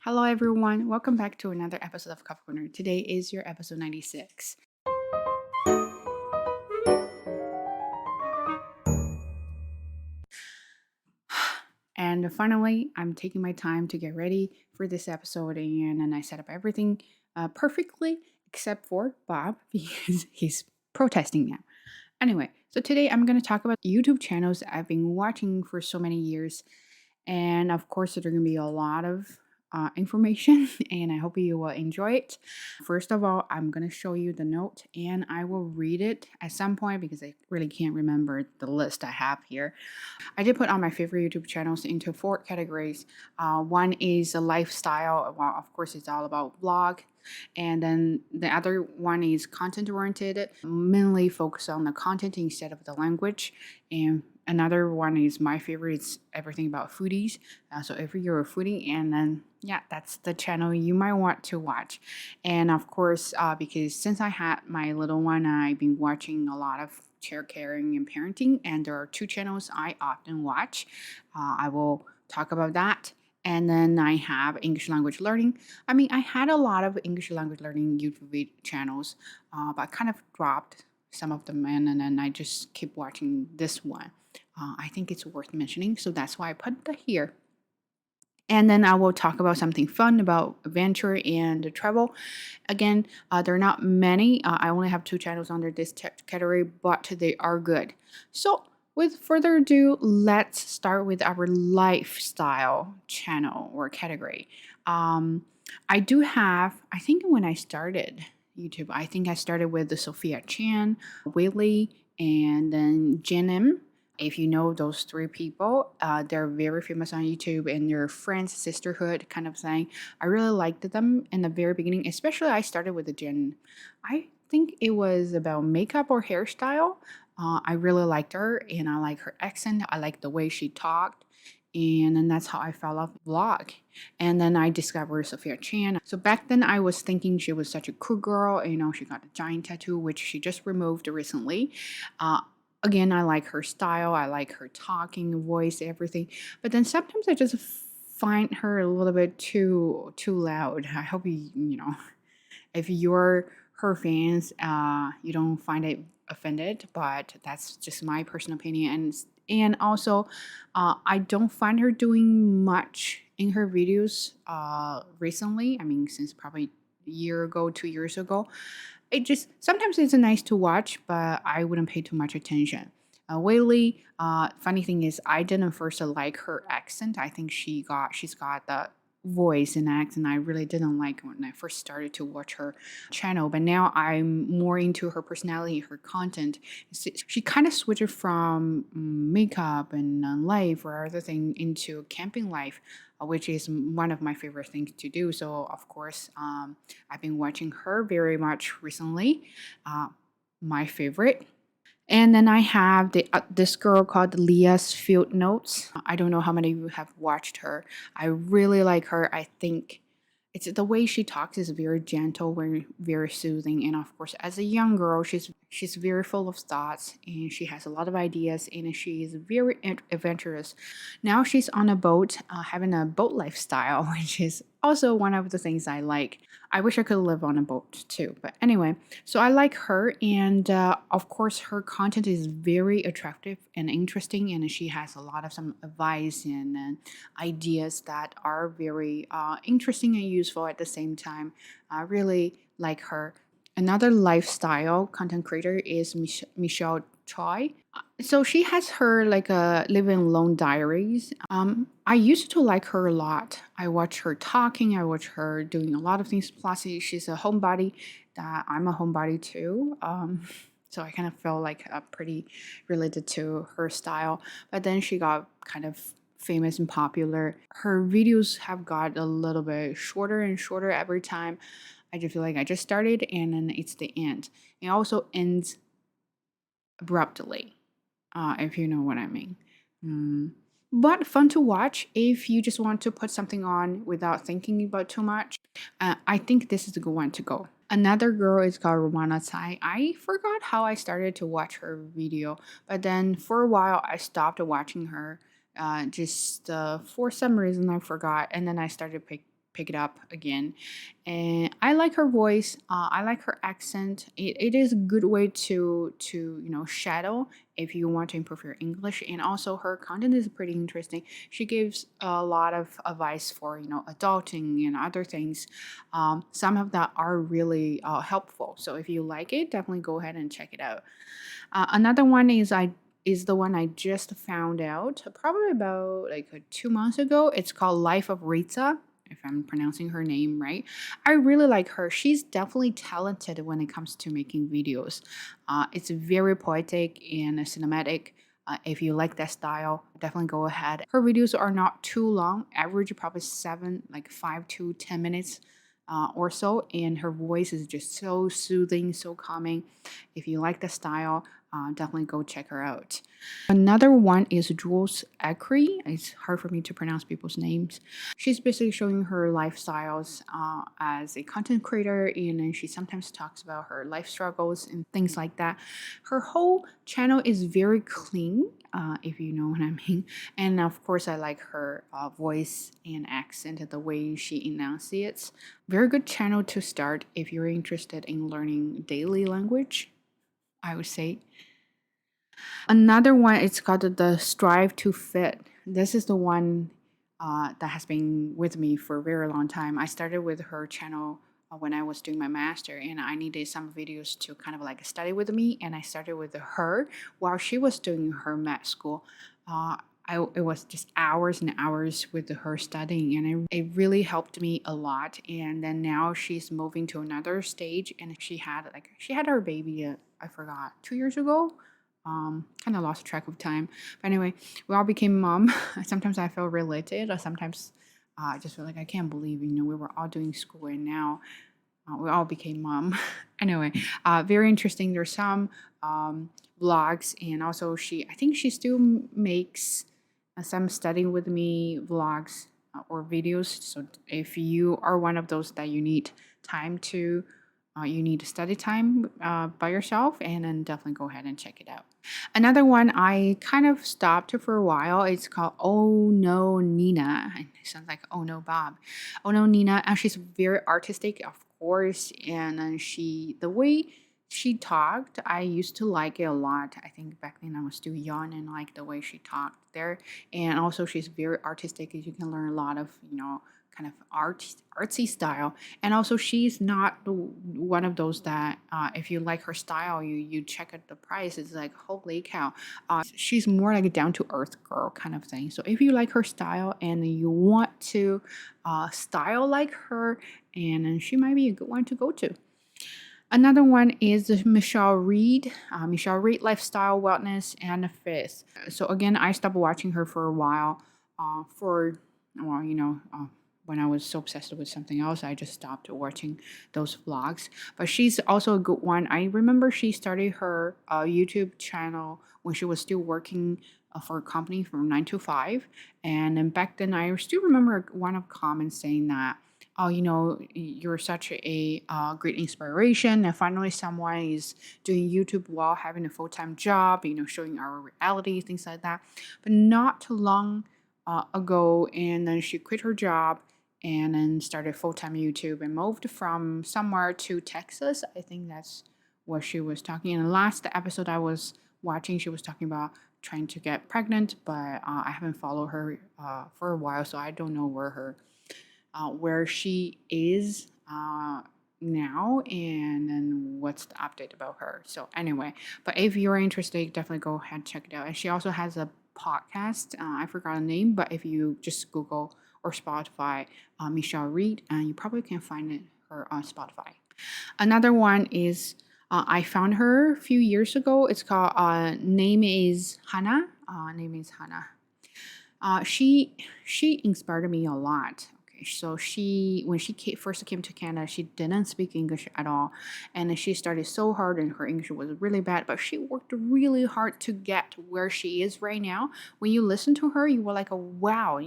Hello, everyone. Welcome back to another episode of Coffee Corner. Today is your episode 96. And finally, I'm taking my time to get ready for this episode, and then I set up everything perfectly except for Bob because he's protesting now. Anyway, so today I'm going to talk about YouTube channels I've been watching for so many years. And of course, there's going to be a lot of information, and I hope you will enjoy it. First of all, I'm going to show you the note, and I will read it at some point because I really can't remember the list I have here. I did put all my favorite YouTube channels into 4 categories. One is a lifestyle. Well, of course, it's all about vlog. And then the other one is content oriented, mainly focus on the content instead of the language. And another one is my favorite, it's everything about foodies. So if you're a foodie, and then yeah, that's the channel you might want to watch. And of course, because since I had my little one, I've been watching a lot of child caring and parenting, and there are 2 channels I often watch. I will talk about that. And then I have English language learning. I mean, I had a lot of English language learning YouTube channels, but I kind of dropped some of them, and then I just keep watching this one. I think it's worth mentioning, so that's why I put that here. And then I will talk about something fun about adventure and travel. Again, there are not many. I only have 2 channels under this category, but they are good. So, with further ado, let's start with our lifestyle channel or category. I do have, I think when I started YouTube, I think I started with the Sophia Chang, Weylie, and then Jenn Im. If you know those 3 people, they're very famous on YouTube and they're friends, sisterhood kind of thing. I really liked them in the very beginning, especially I started with the Jen. I think it was about makeup or hairstyle. I really liked her and I like her accent. I like the way she talked. And then that's how I fell off vlog. And then I discovered Sophia Chang. So back then I was thinking she was such a cool girl. You know, she got a giant tattoo, which she just removed recently. Uh, Again, I like her style. I like her talking, voice, everything. But then sometimes I just find her a little bit too loud. I hope if you're her fans, you don't find it offended. But that's just my personal opinion. And also, I don't find her doing much in her videos recently. I mean, since probably a year ago, 2 years ago. It just sometimes it's nice to watch, but I wouldn't pay too much attention. Whaley, funny thing is, I didn't first like her accent. I think she's got the voice and accent I really didn't like when I first started to watch her channel. But now I'm more into her personality, her content. She kind of switched from makeup and life or other thing into camping life, which is one of my favorite things to do. So of course, I've been watching her very much recently. My favorite. And then I have this girl called Leah's Field Notes. I don't know how many of you have watched her. I really like her. I think it's the way she talks is very gentle, very soothing. And of course, as a young girl, she's very full of thoughts and she has a lot of ideas and she is very adventurous. Now she's on a boat, having a boat lifestyle, which is also one of the things I like. I wish I could live on a boat too. But anyway, so I like her, and of course, her content is very attractive and interesting, and she has a lot of some advice and ideas that are very interesting and useful at the same time. I really like her. Another lifestyle content creator is Michelle Choi. So she has her like a living alone diaries. I used to like her a lot. I watch her talking. I watch her doing a lot of things. Plus, she's a homebody. That I'm a homebody too. So I kind of feel like pretty related to her style. But then she got kind of famous and popular. Her videos have got a little bit shorter and shorter every time. I just feel like I just started and then it's the end. It also ends abruptly, if you know what I mean. But fun to watch if you just want to put something on without thinking about too much. I think this is a good one to go. Another girl is called Rowena Tsai. I forgot how I started to watch her video, but then for a while I stopped watching her. Just for some reason I forgot, and then I started pick it up again. And I like her voice. I like her accent. It is a good way to shadow if you want to improve your English. And also her content is pretty interesting. She gives a lot of advice for adulting and other things. Some of that are really helpful. So if you like it, definitely go ahead and check it out. Another one is the one I just found out probably about like 2 months ago. It's called Life of Rita, if I'm pronouncing her name right. I really like her. She's definitely talented when it comes to making videos. It's very poetic and cinematic. If you like that style, definitely go ahead. Her videos are not too long, average probably 5 to 10 minutes or so, and her voice is just so soothing, so calming. If you like the style, definitely go check her out. Another one is Jules Acree. It's hard for me to pronounce people's names. She's basically showing her lifestyles as a content creator, and then she sometimes talks about her life struggles and things like that. Her whole channel is very clean, if you know what I mean. And of course, I like her voice and accent, the way she enunciates. Very good channel to start if you're interested in learning daily language, I would say. Another one, it's called the Strive to Fit. This is the one that has been with me for a very long time. I started with her channel when I was doing my master, and I needed some videos to kind of like study with me. And I started with her while she was doing her med school. It was just hours and hours with her studying, and it really helped me a lot. And then now she's moving to another stage, and she had her baby. I forgot 2 years ago. Kind of lost track of time. But anyway, we all became mom. Sometimes I feel related, or sometimes I just feel like I can't believe we were all doing school and now we all became mom. Anyway, very interesting. There's some vlogs, and also I think she still makes some studying with me vlogs or videos. So if you are one of those that you need time to you need to study time by yourself, and then definitely go ahead and check it out. Another one I kind of stopped for a while. It's called Oh No Nina. And it sounds like Oh No Bob. Oh No Nina. And she's very artistic, of course. And then the way she talked, I used to like it a lot. I think back then I was still young and like the way she talked there. And also she's very artistic. You can learn a lot of, kind of artsy style. And also she's not one of those that if you like her style, you check out the price, it's like holy cow. She's more like a down to earth girl kind of thing. So if you like her style and you want to style like her, and then she might be a good one to go to. Another one is Michelle Reed. Michelle Reed Lifestyle, Wellness, and Fit. So again, I stopped watching her for a while. When I was so obsessed with something else, I just stopped watching those vlogs. But she's also a good one. I remember she started her YouTube channel when she was still working for a company from 9 to 5. And then back then, I still remember one of comments saying that, oh, you're such a great inspiration. And finally, someone is doing YouTube while having a full-time job, showing our reality, things like that. But not too long ago, and then she quit her job and then started full-time YouTube and moved from somewhere to Texas. I think that's what she was talking. In the last episode I was watching, she was talking about trying to get pregnant, but I haven't followed her for a while, so I don't know where she is now, and then what's the update about her. So anyway, but if you're interested, definitely go ahead and check it out. And she also has a podcast. I forgot the name, but if you just Google or Spotify Michelle Reed, and you probably can find her on Spotify. Another one is I found her a few years ago. It's called Nameishana. Name is Hannah. She inspired me a lot. Okay, so when she first came to Canada, she didn't speak English at all, and she started so hard, and her English was really bad. But she worked really hard to get where she is right now. When you listen to her, you were like, oh, wow,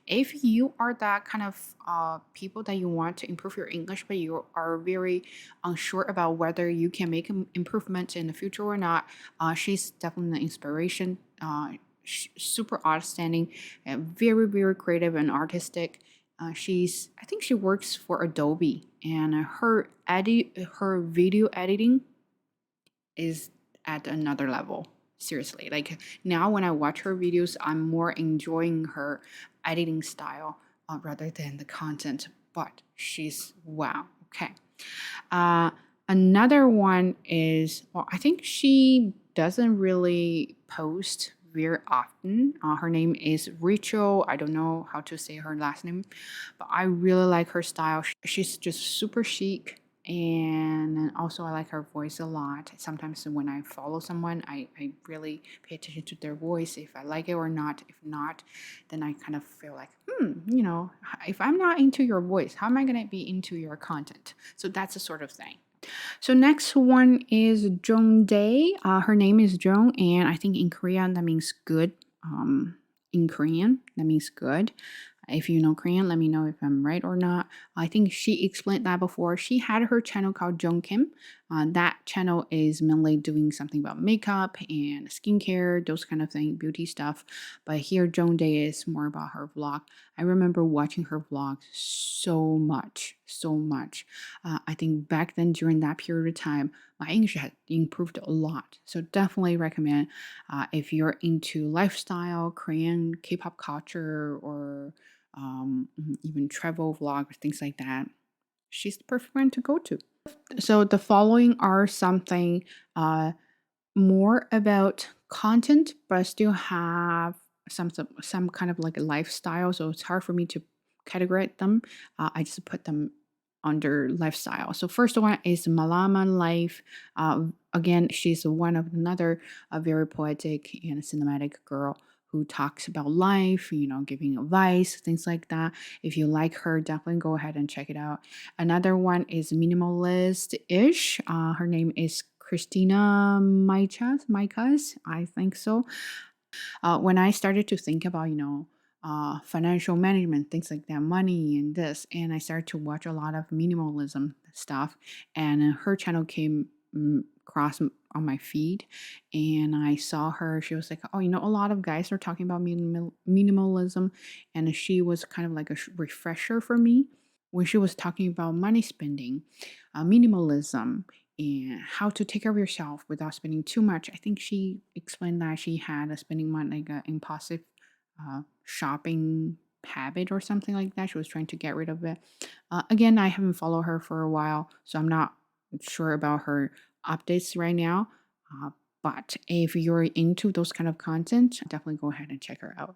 if you are that kind of people that you want to improve your English, but you are very unsure about whether you can make improvements in the future or not, she's definitely an inspiration. Super outstanding, very, very creative and artistic. I think she works for Adobe, and her video editing is at another level. Seriously, like now when I watch her videos, I'm more enjoying her editing style rather than the content. But she's wow. Okay. Uh, Another one is, well, I think she doesn't really post very often. Her name is Rachel. I don't know how to say her last name, but I really like her style. She's just super chic. And also, I like her voice a lot. Sometimes when I follow someone, I really pay attention to their voice, if I like it or not. If not, then I kind of feel like, if I'm not into your voice, how am I going to be into your content? So that's the sort of thing. So next one is Joanday. Her name is Joan, and I think in Korean that means good. In Korean, that means good. If you know Korean, let me know if I'm right or not. I think she explained that before. She had her channel called Joan Kim. That channel is mainly doing something about makeup and skincare, those kind of thing, beauty stuff. But here, Joanday is more about her vlog. I remember watching her vlog so much, so much. I think back then, during that period of time, my English had improved a lot. So definitely recommend if you're into lifestyle, Korean K-pop culture, or even travel vlogs, things like that. She's the perfect one to go to. So the following are something more about content, but still have some kind of like a lifestyle. So it's hard for me to categorize them. I just put them under lifestyle. So first one is Malama Life. Again, she's one of another very poetic and cinematic girl who talks about life, giving advice, things like that. If you like her, definitely go ahead and check it out. Another one is minimalist-ish. Her name is Christina Mychas, I think so. When I started to think about, financial management, things like that, money and this, and I started to watch a lot of minimalism stuff, and her channel came across on my feed, and I saw her. She was like, "Oh, a lot of guys are talking about minimalism," and she was kind of like a refresher for me when she was talking about money spending, minimalism, and how to take care of yourself without spending too much. I think she explained that she had a spending money, like an impulsive shopping habit or something like that. She was trying to get rid of it. Again, I haven't followed her for a while, so I'm not sure about her updates right now. But if you're into those kind of content, definitely go ahead and check her out.